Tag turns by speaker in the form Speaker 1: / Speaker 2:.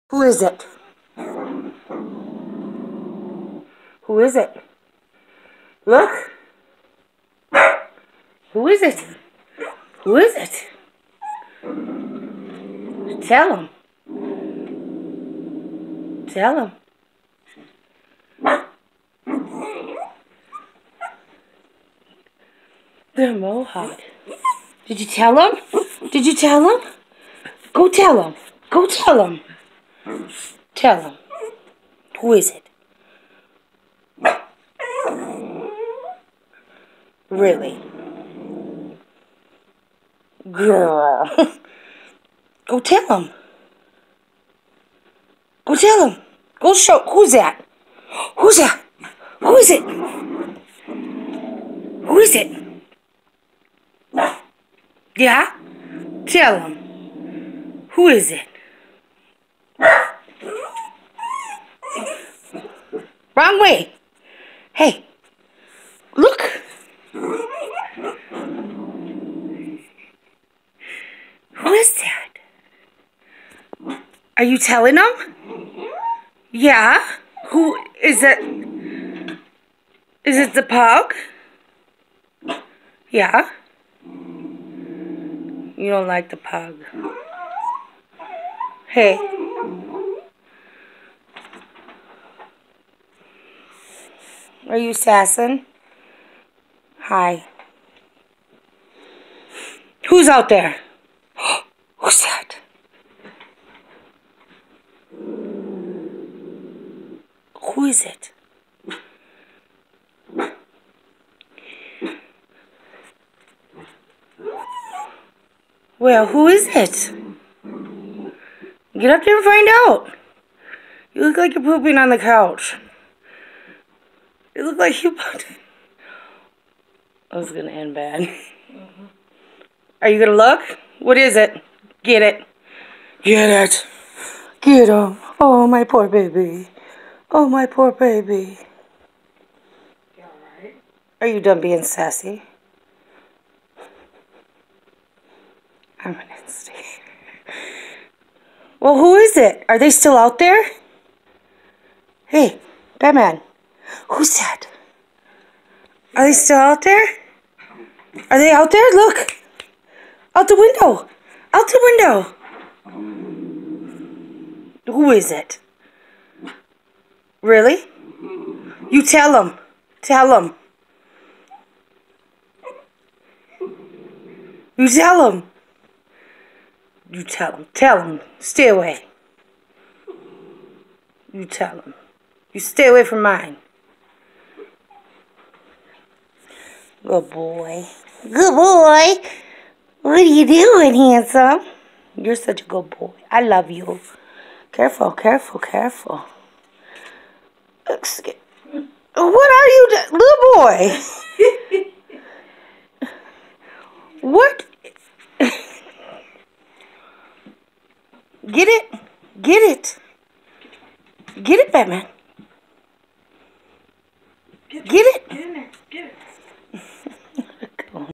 Speaker 1: Who is it? Who is it? Look. Who is it? Who is it? Tell him. Tell him. They're Mohawk. Did you tell him? Did you tell him? Go tell him. Go tell him. Tell him. Who is it? Really? Girl. Go tell him. Go tell him. Go show. Who's that? Who's that? Who is it? Who is it? Yeah? Tell him. Who is it? Wrong way. Hey. Look. Who is that? Are you telling him? Yeah. Who is it? Is it the pug? Yeah. You don't like the pug. Hey. Are you sassing? Hi. Who's out there? Who's that? Who is it? Well, who is it? Get up there and find out. You look like you're pooping on the couch. You look like you... I was going to end bad. Are you going to look? What is it? Get it. Get it. Get him. Oh, my poor baby. Oh, my poor baby.
Speaker 2: You alright?
Speaker 1: Are you done being sassy? I'm an instinct. Well, who is it? Are they still out there? Hey, Batman. Who's that? Are they still out there? Are they out there? Look. Out the window. Out the window. Who is it? Really? You tell them. Tell them. You tell them. You tell them. Tell them. Stay away. You tell them. You stay away from mine. Good boy. Good boy. What are you doing, handsome? You're such a good boy. I love you. Careful, careful, careful. What are you doing? Little boy. What? Get it. Get it. Get it, Batman.
Speaker 2: Get
Speaker 1: it.
Speaker 2: Get in there. Get it.